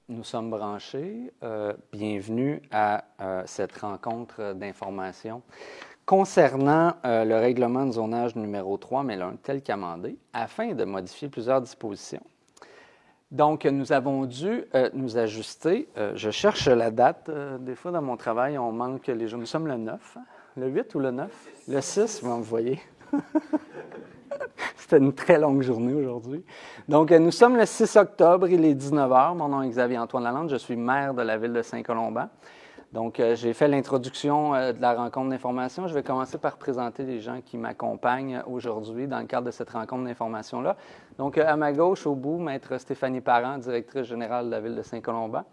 Nous sommes branchés. Bienvenue à cette rencontre d'information concernant le règlement de zonage numéro 3, mais l'un tel qu'amendé, afin de modifier plusieurs dispositions. Donc, nous avons dû nous ajuster. Je cherche la date. Des fois, dans mon travail, on manque les jours. Nous sommes le 9, hein? Le 8 ou le 9? Le 6, vous voyez. C'était une très longue journée aujourd'hui. Donc, nous sommes le 6 octobre, il est 19h. Mon nom est Xavier-Antoine Lalande, je suis maire de la ville de Saint-Colomban. Donc, j'ai fait l'introduction de la rencontre d'information. Je vais commencer par présenter les gens qui m'accompagnent aujourd'hui dans le cadre de cette rencontre d'information-là. Donc, à ma gauche, au bout, maître Stéphanie Parent, directrice générale de la ville de Saint-Colomban.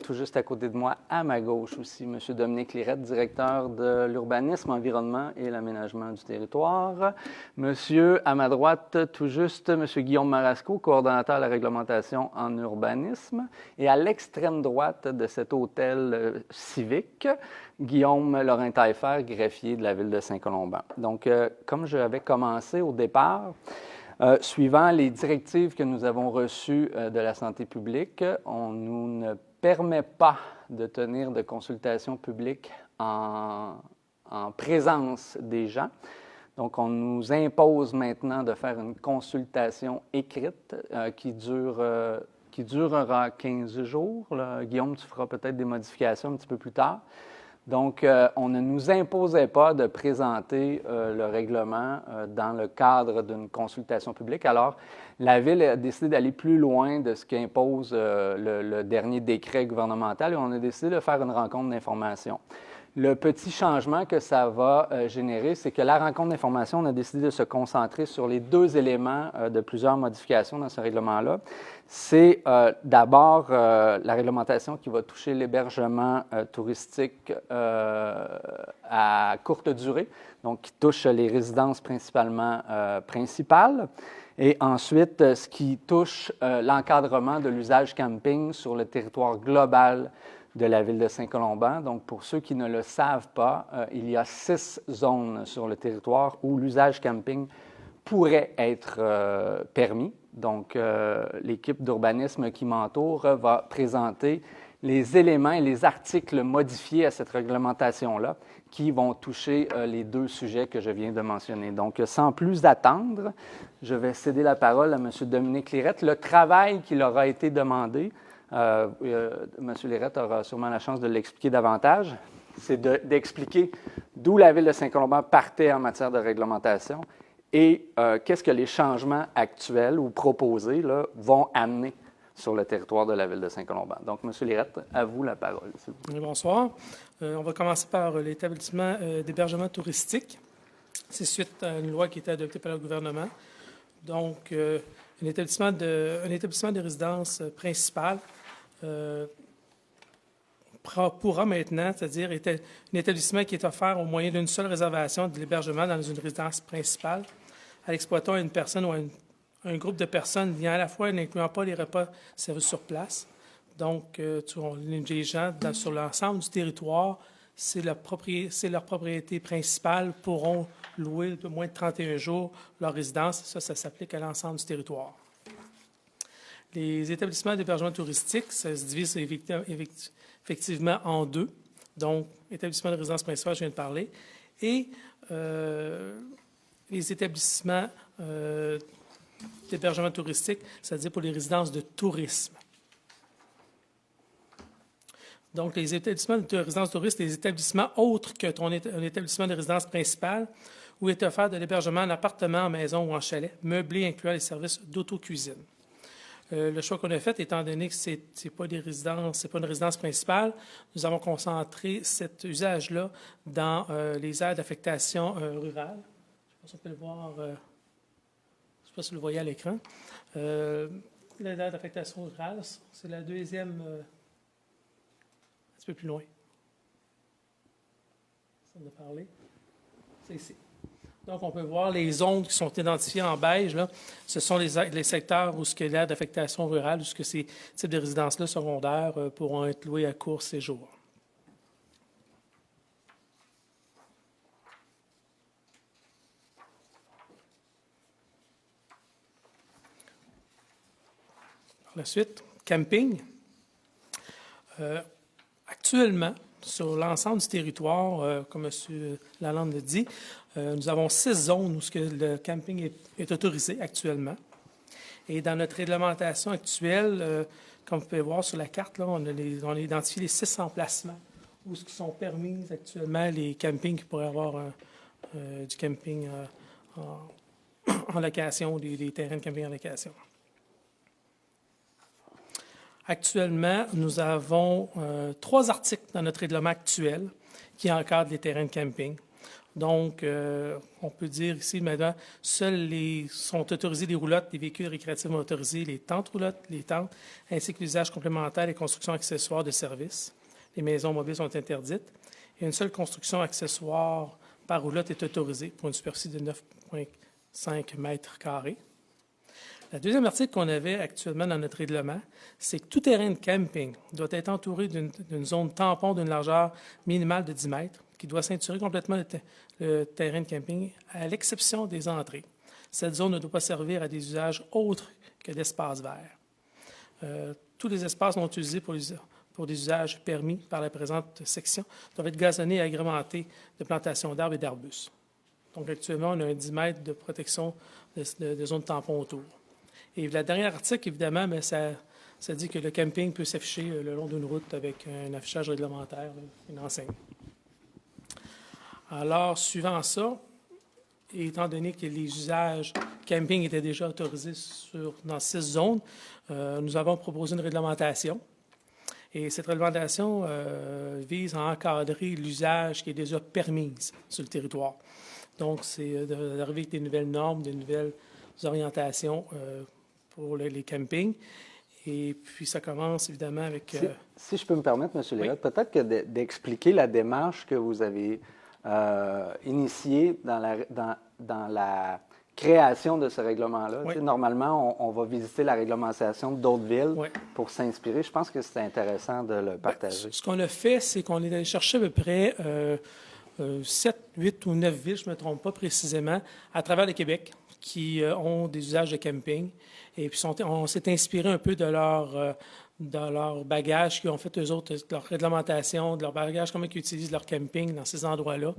Tout juste à côté de moi, à ma gauche aussi, M. Dominique Lirette, directeur de l'urbanisme, environnement et l'aménagement du territoire. Monsieur, à ma droite, tout juste, M. Guillaume Marasco, coordonnateur de la réglementation en urbanisme. Et à l'extrême droite de cet hôtel civique, Guillaume Laurent-Taillefer, greffier de la ville de Saint-Colomban. Donc, comme j'avais commencé au départ, suivant les directives que nous avons reçues de la santé publique, on nous ne permet pas de tenir de consultations publiques en présence des gens. Donc, on nous impose maintenant de faire une consultation écrite qui durera 15 jours. Là, Guillaume, tu feras peut-être des modifications un petit peu plus tard. Donc, on ne nous imposait pas de présenter le règlement dans le cadre d'une consultation publique. Alors, la Ville a décidé d'aller plus loin de ce qu'impose le dernier décret gouvernemental et on a décidé de faire une rencontre d'information. Le petit changement que ça va générer, c'est que la rencontre d'information, on a décidé de se concentrer sur les deux éléments de plusieurs modifications dans ce règlement-là. C'est d'abord la réglementation qui va toucher l'hébergement touristique à courte durée, donc qui touche les résidences principalement principales. Et ensuite, ce qui touche l'encadrement de l'usage camping sur le territoire global de la ville de Saint-Colomban. Donc, pour ceux qui ne le savent pas, il y a 6 zones sur le territoire où l'usage camping pourrait être permis. Donc, l'équipe d'urbanisme qui m'entoure va présenter les éléments et les articles modifiés à cette réglementation-là qui vont toucher les deux sujets que je viens de mentionner. Donc, sans plus attendre, je vais céder la parole à M. Dominique Lirette. Le travail qui leur a été demandé, M. Lirette aura sûrement la chance de l'expliquer davantage, c'est d'expliquer d'où la ville de Saint-Colomban partait en matière de réglementation et qu'est-ce que les changements actuels ou proposés là, vont amener sur le territoire de la ville de Saint-Colomban. Donc, M. Lirette, à vous la parole. Bonsoir. On va commencer par l'établissement d'hébergement touristique. C'est suite à une loi qui a été adoptée par le gouvernement. Donc, un établissement de résidence principale pourra maintenant, c'est-à-dire un établissement qui est offert au moyen d'une seule réservation de l'hébergement dans une résidence principale à l'exploitant à une personne ou à un groupe de personnes liant à la fois n'incluant pas les repas servis sur place. Donc, les gens sur l'ensemble du territoire, c'est leur propriété principale, pourront louer de moins de 31 jours leur résidence. Ça s'applique à l'ensemble du territoire. Les établissements d'hébergement touristique, ça se divise effectivement en deux. Donc, établissement de résidence principale, je viens de parler, et les établissements d'hébergement touristique, c'est-à-dire pour les résidences de tourisme. Donc, les établissements de résidence touriste, les établissements autres que un établissement de résidence principale où est offert de l'hébergement en appartement, en maison ou en chalet, meublé incluant les services d'autocuisine. Le choix qu'on a fait, étant donné que c'est pas une résidence principale, nous avons concentré cet usage-là dans les aires d'affectation rurale. Je ne sais pas si on peut le voir, je ne sais pas si vous le voyez à l'écran. L'aire d'affectation rurale, c'est la deuxième, un petit peu plus loin. Ça en a parlé. C'est ici. Donc, on peut voir les zones qui sont identifiées en beige. Là. Ce sont les secteurs où l'aire d'affectation rurale, où ces types de résidences-là secondaires pourront être loués à court séjour. Par la suite, camping. Actuellement, sur l'ensemble du territoire, comme M. Lalande le dit, nous avons 6 zones où le camping est autorisé actuellement. Et dans notre réglementation actuelle, comme vous pouvez voir sur la carte, là, on a identifié les 6 emplacements où ce qui sont permis actuellement les campings qui pourraient avoir du camping en location, des terrains de camping en location. Actuellement, nous avons 3 articles dans notre règlement actuel qui encadrent les terrains de camping. Donc, on peut dire ici, maintenant, sont autorisés les roulottes, les véhicules récréatifs motorisés, les tentes roulottes, les tentes, ainsi que l'usage complémentaire des constructions accessoires de services. Les maisons mobiles sont interdites. Et une seule construction accessoire par roulotte est autorisée pour une superficie de 9,5 mètres carrés. Le deuxième article qu'on avait actuellement dans notre règlement, c'est que tout terrain de camping doit être entouré d'une zone tampon d'une largeur minimale de 10 mètres, qui doit ceinturer complètement le terrain de camping, à l'exception des entrées. Cette zone ne doit pas servir à des usages autres que d'espaces verts. Tous les espaces non utilisés pour des usages permis par la présente section doivent être gazonnés et agrémentés de plantations d'arbres et d'arbustes. Donc, actuellement, on a un 10 mètres de protection de zone tampon autour. Et le dernier article, évidemment, mais ça dit que le camping peut s'afficher le long d'une route avec un affichage réglementaire, une enseigne. Alors, suivant ça, et étant donné que les usages camping étaient déjà autorisés dans 6 zones, nous avons proposé une réglementation. Et cette réglementation vise à encadrer l'usage qui est déjà permis sur le territoire. Donc, c'est d'arriver avec des nouvelles normes, des nouvelles orientations pour les campings. Et puis, ça commence évidemment avec... Si je peux me permettre, M. Lévesque, oui. Peut-être que d'expliquer la démarche que vous avez initiée dans la création de ce règlement-là. Oui. Normalement, on va visiter la réglementation d'autres villes pour s'inspirer. Je pense que c'est intéressant de le partager. Ce qu'on a fait, c'est qu'on est allé chercher à peu près 7, 8 ou 9 villes, je ne me trompe pas précisément, à travers le Québec, qui ont des usages de camping. Et puis, on s'est inspiré un peu de leur bagage qu'ils ont fait eux autres, de leur réglementation, de leur bagage, comment ils utilisent leur camping dans ces endroits-là.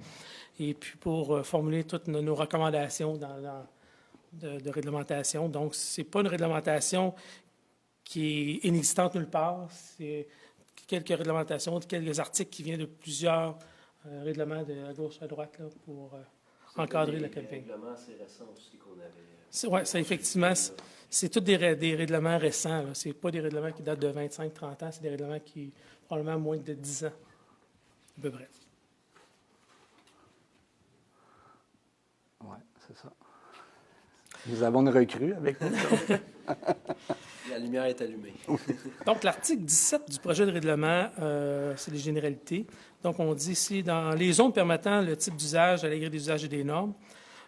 Et puis, pour formuler toutes nos recommandations de réglementation. Donc, ce n'est pas une réglementation qui est inexistante nulle part. C'est quelques réglementations, quelques articles qui viennent de plusieurs règlements de gauche à droite là, pour encadrer le camping. C'est des règlements assez récents aussi qu'on avait. Oui, ça, effectivement, c'est tous des règlements récents. Ce n'est pas des règlements qui datent de 25-30 ans, c'est des règlements qui probablement moins de 10 ans, à peu près. Oui, c'est ça. Nous avons une recrue avec nous. La lumière est allumée. Donc, l'article 17 du projet de règlement, c'est les généralités. Donc, on dit ici, dans les zones permettant le type d'usage à l'égard des usages et des normes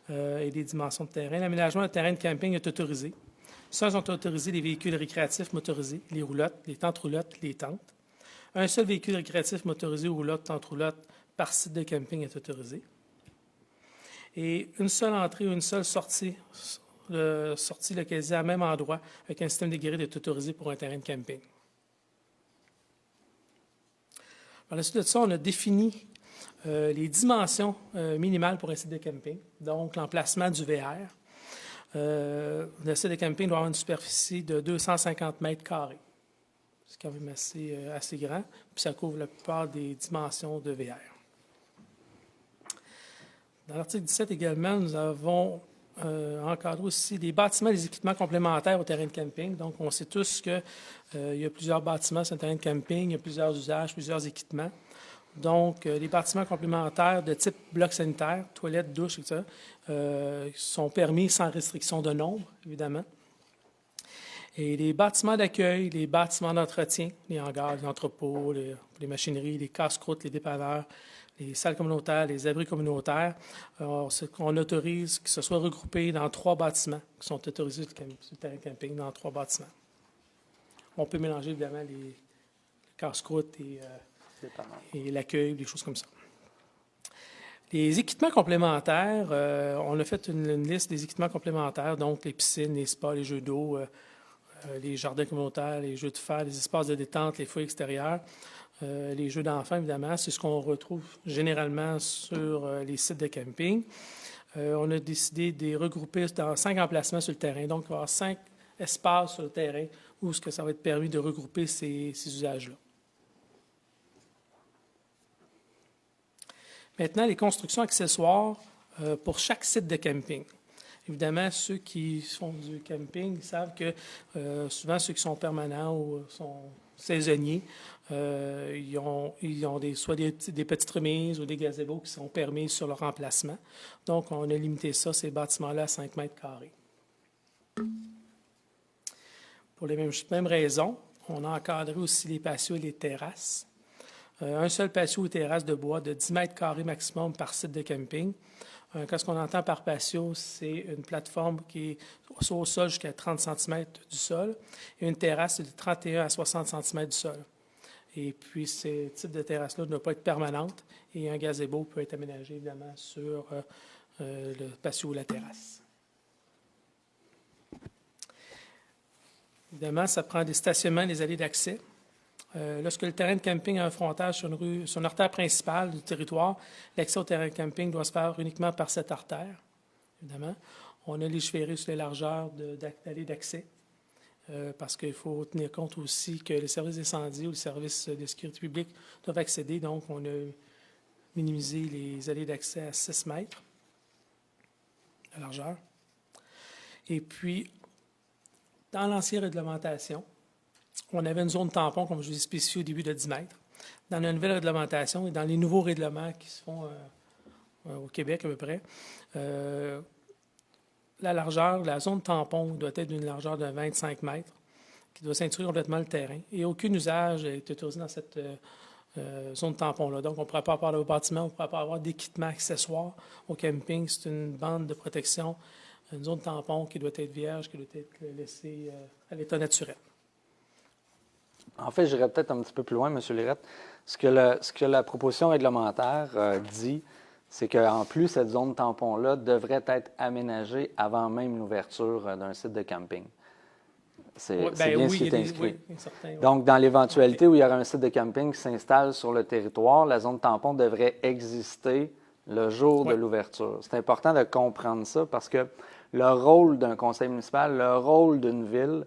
et des dimensions de terrain, l'aménagement de terrain de camping est autorisé. Seuls sont autorisés les véhicules récréatifs motorisés, les roulottes, les tentes roulottes, les tentes. Un seul véhicule récréatif motorisé ou roulotte, tente roulotte par site de camping est autorisé. Et une seule entrée ou une seule sortie localisée à même endroit avec un système de guérite est autorisé pour un terrain de camping. Par la suite de ça, on a défini les dimensions minimales pour un site de camping, donc l'emplacement du VR. Le site de camping doit avoir une superficie de 250 mètres carrés. C'est quand même assez grand, puis ça couvre la plupart des dimensions de VR. Dans l'article 17 également, nous avons encadré aussi les bâtiments et les équipements complémentaires au terrain de camping. Donc, on sait tous qu'il y a plusieurs bâtiments sur un terrain de camping, il y a plusieurs usages, plusieurs équipements. Donc, les bâtiments complémentaires de type bloc sanitaire, toilettes, douches, etc., sont permis sans restriction de nombre, évidemment. Et les bâtiments d'accueil, les bâtiments d'entretien, les hangars, les entrepôts, les machineries, les casse-croûtes, les dépanneurs, les salles communautaires, les abris communautaires, on autorise que ce soit regroupé dans 3 bâtiments qui sont autorisés sur le terrain de camping, dans 3 bâtiments. On peut mélanger évidemment les casse-croûtes et l'accueil, des choses comme ça. Les équipements complémentaires, on a fait une liste des équipements complémentaires, donc les piscines, les spas, les jeux d'eau, les jardins communautaires, les jeux de fer, les espaces de détente, les feux extérieurs, les jeux d'enfants, évidemment. C'est ce qu'on retrouve généralement sur les sites de camping. On a décidé de les regrouper dans 5 emplacements sur le terrain. Donc, il va y avoir 5 espaces sur le terrain où ça va être permis de regrouper ces usages-là. Maintenant, les constructions accessoires pour chaque site de camping. Évidemment, ceux qui font du camping savent que souvent ceux qui sont permanents ou sont saisonniers, ils ont soit des petites remises ou des gazebos qui sont permis sur leur emplacement. Donc, on a limité ça, ces bâtiments-là, à 5 mètres carrés. Pour les mêmes raisons, on a encadré aussi les patios et les terrasses. Un seul patio ou terrasse de bois de 10 mètres carrés maximum par site de camping. Qu'est-ce qu'on entend par patio? C'est une plateforme qui est au sol jusqu'à 30 cm du sol et une terrasse de 31 à 60 cm du sol. Et puis, ce type de terrasse-là ne doit pas être permanente et un gazebo peut être aménagé, évidemment, sur le patio ou la terrasse. Évidemment, ça prend des stationnements, des allées d'accès. Lorsque le terrain de camping a un frontage sur une artère principale du territoire, l'accès au terrain de camping doit se faire uniquement par cette artère, évidemment. On a légiféré sur les largeurs d'allées d'accès, parce qu'il faut tenir compte aussi que les services d'incendie ou les services de sécurité publique doivent accéder. Donc, on a minimisé les allées d'accès à 6 mètres de largeur. Et puis, dans l'ancienne réglementation, on avait une zone tampon, comme je vous ai spécifié au début, de 10 mètres. Dans la nouvelle réglementation et dans les nouveaux règlements qui se font au Québec à peu près, la largeur, la zone tampon doit être d'une largeur de 25 mètres, qui doit ceinturer complètement le terrain. Et aucun usage est autorisé dans cette zone tampon-là. Donc, on ne pourrait pas avoir de bâtiment, on ne pourrait pas avoir d'équipement accessoire au camping. C'est une bande de protection, une zone tampon qui doit être vierge, qui doit être laissée à l'état naturel. En fait, j'irais peut-être un petit peu plus loin, M. Lirette. Ce que la proposition réglementaire dit, c'est qu'en plus, cette zone tampon-là devrait être aménagée avant même l'ouverture d'un site de camping. C'est bien ce qui est inscrit. Donc, dans l'éventualité où il y aura un site de camping qui s'installe sur le territoire, la zone tampon devrait exister le jour de l'ouverture. C'est important de comprendre ça parce que le rôle d'un conseil municipal, le rôle d'une ville,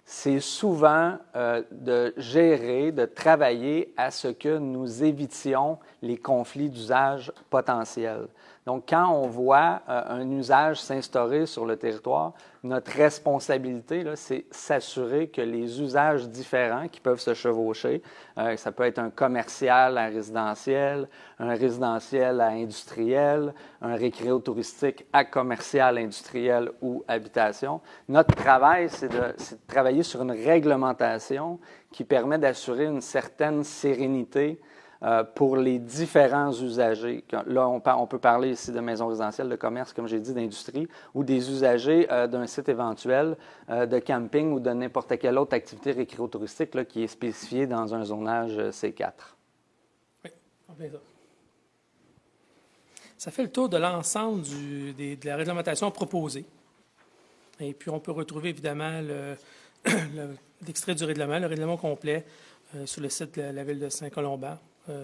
c'est souvent de gérer, de travailler à ce que nous évitions les conflits d'usage potentiels. Donc, quand on voit un usage s'instaurer sur le territoire, notre responsabilité, là, c'est s'assurer que les usages différents qui peuvent se chevaucher, ça peut être un commercial à résidentiel, un résidentiel à industriel, un récréo-touristique à commercial, industriel ou habitation. Notre travail, c'est de travailler sur une réglementation qui permet d'assurer une certaine sérénité pour les différents usagers. Là, on peut parler ici de maisons résidentielles, de commerce, comme j'ai dit, d'industrie, ou des usagers d'un site éventuel de camping ou de n'importe quelle autre activité récréo-touristique là, qui est spécifiée dans un zonage C4. Oui, on fait ça. Ça fait le tour de l'ensemble de la réglementation proposée. Et puis, on peut retrouver évidemment l'extrait du règlement, le règlement complet, sur le site de la Ville de Saint-Colomban,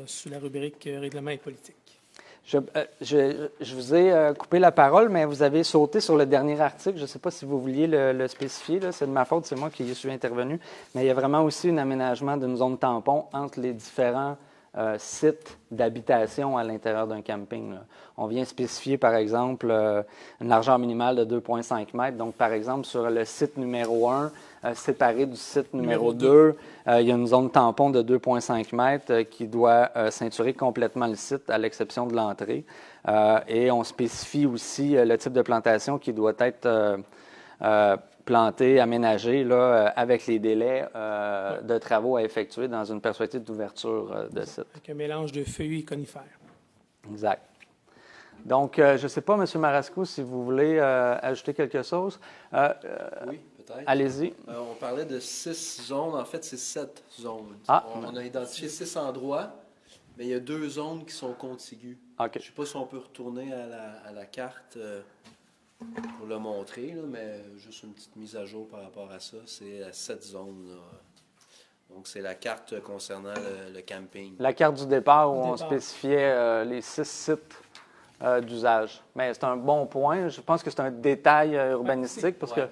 sous la rubrique Règlement et politique. Je vous ai coupé la parole, mais vous avez sauté sur le dernier article. Je ne sais pas si vous vouliez le spécifier. Là. C'est de ma faute, c'est moi qui y suis intervenu. Mais il y a vraiment aussi un aménagement d'une zone tampon entre les différents sites d'habitation à l'intérieur d'un camping. Là. On vient spécifier, par exemple, une largeur minimale de 2,5 mètres. Donc, par exemple, sur le site numéro 1, séparé du site numéro 2, il y a une zone tampon de 2,5 mètres qui doit ceinturer complètement le site, à l'exception de l'entrée. Et on spécifie aussi le type de plantation qui doit être planté, aménagé, là, avec les délais de travaux à effectuer dans une perspective d'ouverture de site. Avec un mélange de feuillus et conifères. Exact. Donc, je ne sais pas, M. Marasco, si vous voulez ajouter quelque chose. Oui, peut-être. Allez-y. On parlait de 6 zones. En fait, c'est 7 zones. Ah. On a identifié 6 endroits, mais il y a 2 zones qui sont contiguës. OK. Je ne sais pas si on peut retourner à la carte. pour le montrer, là, mais juste une petite mise à jour par rapport à ça. C'est à 7 zones, là. Donc, c'est la carte concernant le camping. La carte du départ où Du on départ. spécifiait les 6 sites d'usage. Mais c'est un bon point. Je pense que c'est un détail urbanistique parce Ouais. que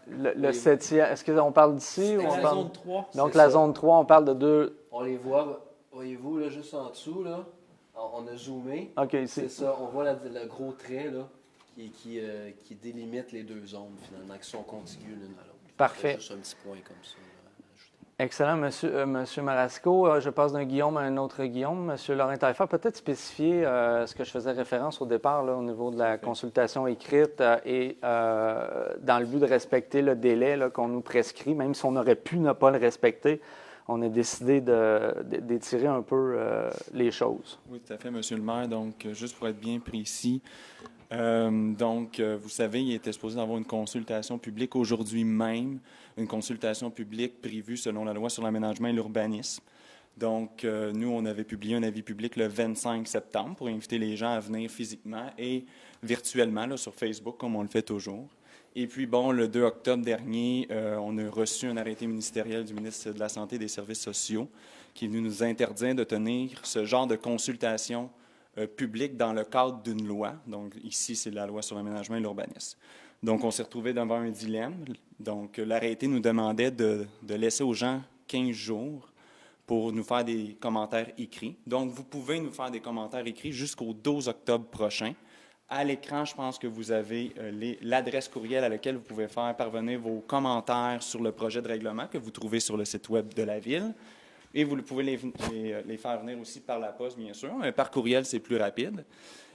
le septième, est-ce qu'on parle d'ici ou Dans on la parle... zone 3. Donc, C'est la ça. zone 3, on parle de deux... On les voit, voyez-vous, là, juste en dessous, là. On a zoomé. OK, ici. C'est ça, on voit le gros trait, là, qui délimite les deux zones, finalement, qui sont contiguës l'une à l'autre. Parfait. Juste un petit point comme ça, là, à ajouter. Excellent, Monsieur Marasco. Je passe d'un Guillaume à un autre Guillaume. Monsieur Laurent Taillefer, peut-être spécifier ce que je faisais référence au départ là, au niveau de la consultation écrite et dans le but de respecter le délai là, qu'on nous prescrit, même si on aurait pu ne pas le respecter, on a décidé d'étirer un peu les choses. Oui, tout à fait, Monsieur le maire. Donc, juste pour être bien précis, vous savez, il était supposé avoir une consultation publique aujourd'hui même, une consultation publique prévue selon la loi sur l'aménagement et l'urbanisme. Donc, nous, on avait publié un avis public le 25 septembre pour inviter les gens à venir physiquement et virtuellement là, sur Facebook, comme on le fait toujours. Et puis, bon, le 2 octobre dernier, on a reçu un arrêté ministériel du ministre de la Santé et des Services sociaux qui est venu nous interdire de tenir ce genre de consultation publique dans le cadre d'une loi. Donc, ici, c'est la loi sur l'aménagement et l'urbanisme. Donc, on s'est retrouvé devant un dilemme. Donc, l'arrêté nous demandait de laisser aux gens 15 jours pour nous faire des commentaires écrits. Donc, vous pouvez nous faire des commentaires écrits jusqu'au 12 octobre prochain. À l'écran, je pense que vous avez l'adresse courriel à laquelle vous pouvez faire parvenir vos commentaires sur le projet de règlement que vous trouvez sur le site Web de la Ville. Et vous pouvez les faire venir aussi par la poste, bien sûr. Mais par courriel, c'est plus rapide.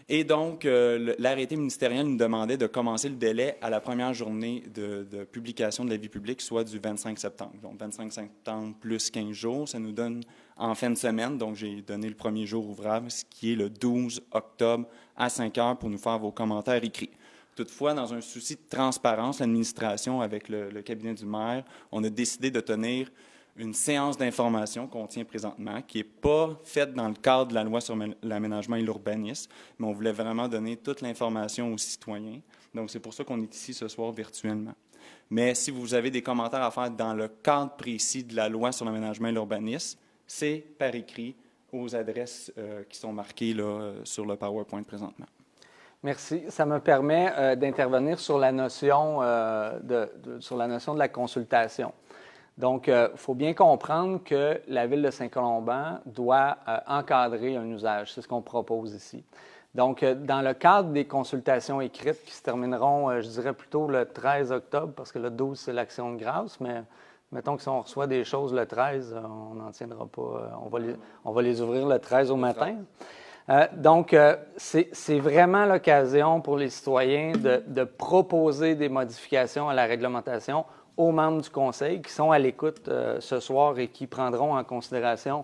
Et donc, l'arrêté ministériel nous demandait de commencer le délai à la première journée de publication de l'avis public, soit du 25 septembre. Donc, 25 septembre plus 15 jours, ça nous donne en fin de semaine. Donc, j'ai donné le premier jour ouvrable, ce qui est le 12 octobre à 5 heures pour nous faire vos commentaires écrits. Toutefois, dans un souci de transparence, l'administration, avec le cabinet du maire, on a décidé de tenir une séance d'information qu'on tient présentement, qui n'est pas faite dans le cadre de la loi sur l'aménagement et l'urbanisme, mais on voulait vraiment donner toute l'information aux citoyens. Donc, c'est pour ça qu'on est ici ce soir virtuellement. Mais si vous avez des commentaires à faire dans le cadre précis de la loi sur l'aménagement et l'urbanisme, c'est par écrit aux adresses qui sont marquées là, sur le PowerPoint présentement. Merci. Ça me permet d'intervenir sur la notion de la consultation. Donc, il faut bien comprendre que la Ville de Saint-Colomban doit encadrer un usage. C'est ce qu'on propose ici. Donc, dans le cadre des consultations écrites qui se termineront, je dirais plutôt le 13 octobre, parce que le 12, c'est l'Action de grâce, mais mettons que si on reçoit des choses le 13, on n'en tiendra pas. On va les ouvrir le 13 au matin. Donc, c'est vraiment l'occasion pour les citoyens de proposer des modifications à la réglementation aux membres du Conseil qui sont à l'écoute ce soir et qui prendront en considération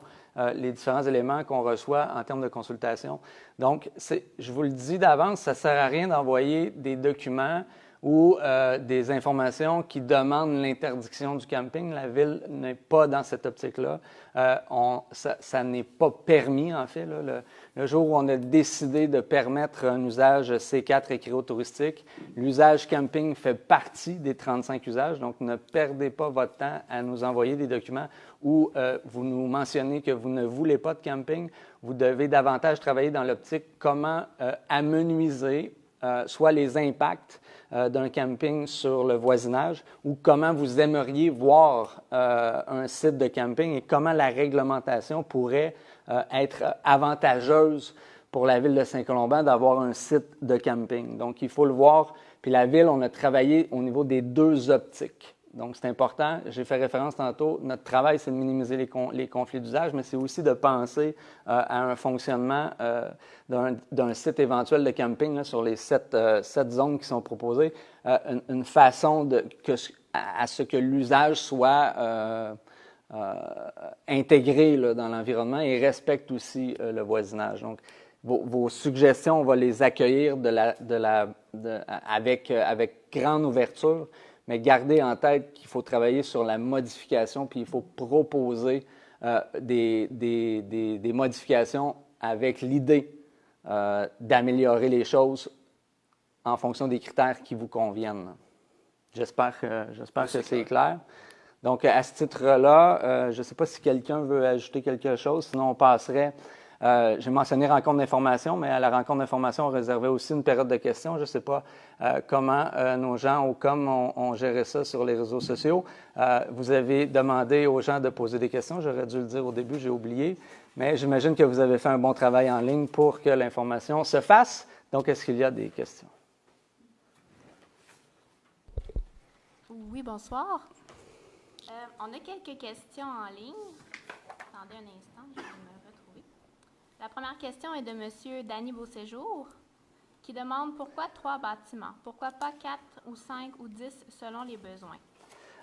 les différents éléments qu'on reçoit en termes de consultation. Donc, je vous le dis d'avance, ça ne sert à rien d'envoyer des documents ou des informations qui demandent l'interdiction du camping. La Ville n'est pas dans cette optique-là. Ça n'est pas permis, en fait. Là, le jour où on a décidé de permettre un usage C4 écréotouristique, l'usage camping fait partie des 35 usages. Donc, ne perdez pas votre temps à nous envoyer des documents où vous nous mentionnez que vous ne voulez pas de camping. Vous devez davantage travailler dans l'optique comment amenuiser soit les impacts d'un camping sur le voisinage ou comment vous aimeriez voir un site de camping et comment la réglementation pourrait être avantageuse pour la Ville de Saint-Colomban d'avoir un site de camping. Donc, il faut le voir. Puis la Ville, on a travaillé au niveau des deux optiques. Donc, c'est important. J'ai fait référence tantôt. Notre travail, c'est de minimiser les conflits d'usage, mais c'est aussi de penser à un fonctionnement d'un site éventuel de camping là, sur les sept zones qui sont proposées, une façon à ce que l'usage soit intégré là, dans l'environnement et respecte aussi le voisinage. Donc, vos suggestions, on va les accueillir avec grande ouverture. Mais gardez en tête qu'il faut travailler sur la modification, puis il faut proposer des modifications avec l'idée d'améliorer les choses en fonction des critères qui vous conviennent. J'espère que c'est clair. Donc, à ce titre-là, je ne sais pas si quelqu'un veut ajouter quelque chose, sinon on passerait. J'ai mentionné rencontre d'information, mais à la rencontre d'information, on réservait aussi une période de questions. Je ne sais pas comment nos gens au COM ont géré ça sur les réseaux sociaux. Vous avez demandé aux gens de poser des questions. J'aurais dû le dire au début, j'ai oublié. Mais j'imagine que vous avez fait un bon travail en ligne pour que l'information se fasse. Donc, est-ce qu'il y a des questions? Oui, bonsoir. On a quelques questions en ligne. Attendez un instant, je vais me retrouver. La première question est de M. Danny Beauséjour, qui demande pourquoi 3 bâtiments? Pourquoi pas 4 ou 5 ou 10 selon les besoins?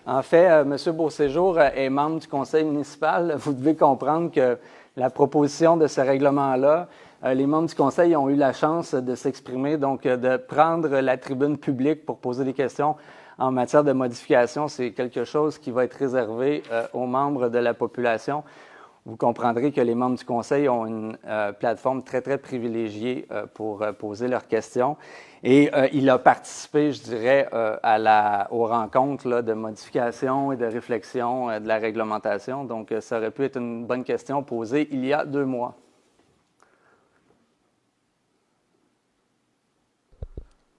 En fait, M. Beauséjour est membre du conseil municipal. Vous devez comprendre que la proposition de ce règlement-là, les membres du conseil ont eu la chance de s'exprimer, donc de prendre la tribune publique pour poser des questions en matière de modification. C'est quelque chose qui va être réservé aux membres de la population. Vous comprendrez que les membres du conseil ont une plateforme très, très privilégiée pour poser leurs questions. Et il a participé, je dirais, aux rencontres là, de modification et de réflexion de la réglementation. Donc, ça aurait pu être une bonne question posée il y a 2 mois.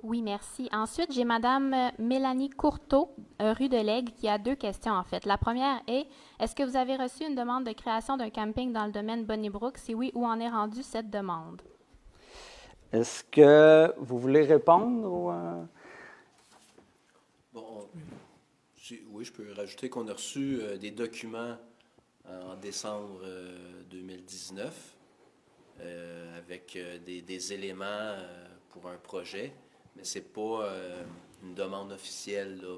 Oui, merci. Ensuite, j'ai Mme Mélanie Courteau, rue de l'Aigle, qui a 2 questions, en fait. La première est, est-ce que vous avez reçu une demande de création d'un camping dans le domaine Bonnybrook? Si oui, où en est rendue cette demande? Est-ce que vous voulez répondre? Ou, Bon, oui, je peux rajouter qu'on a reçu des documents en décembre 2019 avec des éléments pour un projet. Mais ce n'est pas une demande officielle, là,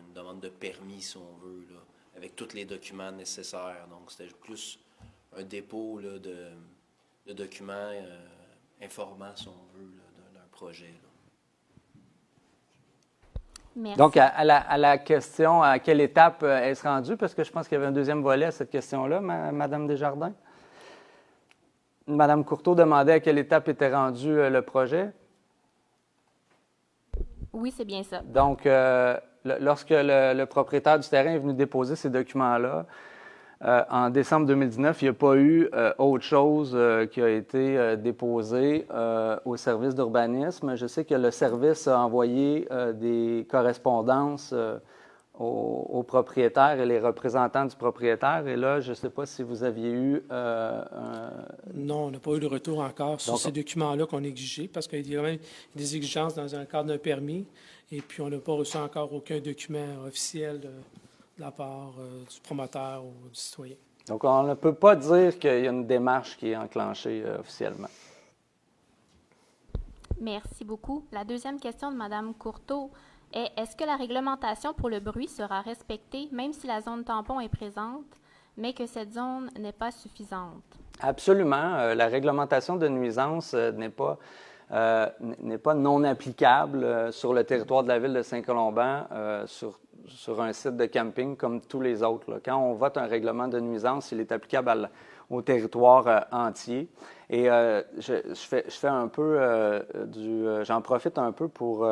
une demande de permis, si on veut, là, avec tous les documents nécessaires. Donc, c'était plus un dépôt là, de documents informant, si on veut, d'un projet. Là. Merci. Donc, à la question, à quelle étape est-ce rendu? Parce que je pense qu'il y avait un deuxième volet à cette question-là, Mme Desjardins. Mme Courteau demandait à quelle étape était rendu le projet. Oui, c'est bien ça. Donc, lorsque le propriétaire du terrain est venu déposer ces documents-là, en décembre 2019, il n'y a pas eu autre chose qui a été déposé au service d'urbanisme. Je sais que le service a envoyé des correspondances aux propriétaires et les représentants du propriétaire. Et là, je ne sais pas si vous aviez eu... Non, on n'a pas eu de retour encore sur Donc, ces documents-là qu'on a exigés, parce qu'il y a quand même des exigences dans un cadre d'un permis, et puis on n'a pas reçu encore aucun document officiel de la part du promoteur ou du citoyen. Donc, on ne peut pas dire qu'il y a une démarche qui est enclenchée officiellement. Merci beaucoup. La deuxième question de Mme Courteau est, est-ce que la réglementation pour le bruit sera respectée, même si la zone tampon est présente, mais que cette zone n'est pas suffisante? Absolument. La réglementation de nuisance n'est pas non applicable sur le territoire de la ville de Saint-Colomban, sur un site de camping comme tous les autres. Là. Quand on vote un règlement de nuisance, il est applicable au territoire entier. Et je fais un peu j'en profite un peu pour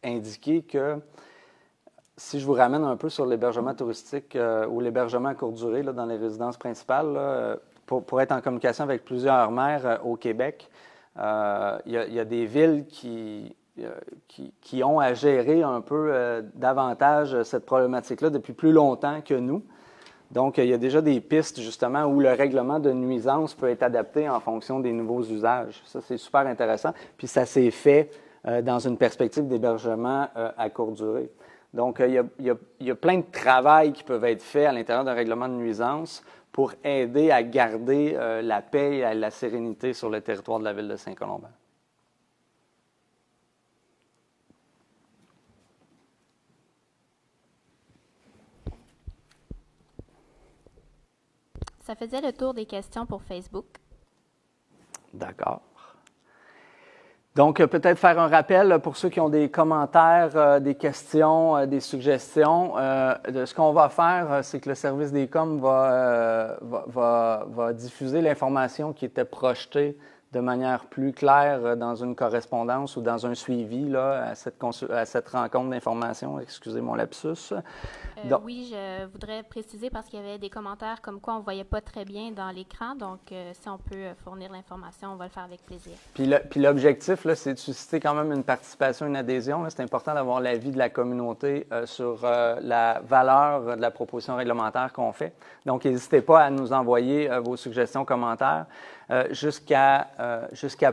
indiquer que si je vous ramène un peu sur l'hébergement touristique ou l'hébergement à courte durée là, dans les résidences principales, là, pour être en communication avec plusieurs maires au Québec, il y a des villes qui ont à gérer un peu davantage cette problématique-là depuis plus longtemps que nous. Donc, il y a déjà des pistes, justement, où le règlement de nuisance peut être adapté en fonction des nouveaux usages. Ça, c'est super intéressant. Puis, ça s'est fait dans une perspective d'hébergement à courte durée. Donc, il y a plein de travail qui peuvent être faits à l'intérieur d'un règlement de nuisance pour aider à garder la paix et la sérénité sur le territoire de la ville de Saint-Colomban. Ça faisait le tour des questions pour Facebook. D'accord. Donc, peut-être faire un rappel pour ceux qui ont des commentaires, des questions, des suggestions. Ce qu'on va faire, c'est que le service des coms va diffuser l'information qui était projetée de manière plus claire dans une correspondance ou dans un suivi là, à cette rencontre d'information. Excusez mon lapsus. Oui, je voudrais préciser parce qu'il y avait des commentaires comme quoi on ne voyait pas très bien dans l'écran. Donc, si on peut fournir l'information, on va le faire avec plaisir. Puis l'objectif, là, c'est de susciter quand même une participation, une adhésion. C'est important d'avoir l'avis de la communauté sur la valeur de la proposition réglementaire qu'on fait. Donc, n'hésitez pas à nous envoyer vos suggestions, commentaires. Jusqu'à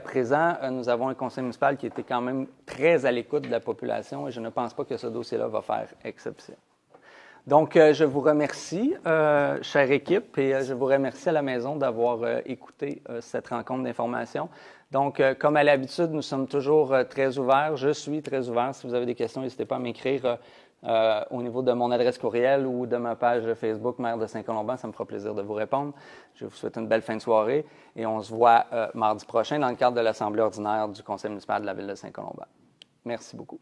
présent, nous avons un conseil municipal qui était quand même très à l'écoute de la population et je ne pense pas que ce dossier-là va faire exception. Donc, je vous remercie, chère équipe, et je vous remercie à la maison d'avoir écouté cette rencontre d'information. Donc, comme à l'habitude, nous sommes toujours très ouverts. Je suis très ouvert. Si vous avez des questions, n'hésitez pas à m'écrire au niveau de mon adresse courriel ou de ma page Facebook, Maire de Saint-Colomban. Ça me fera plaisir de vous répondre. Je vous souhaite une belle fin de soirée et on se voit mardi prochain dans le cadre de l'Assemblée ordinaire du Conseil municipal de la Ville de Saint-Colomban. Merci beaucoup.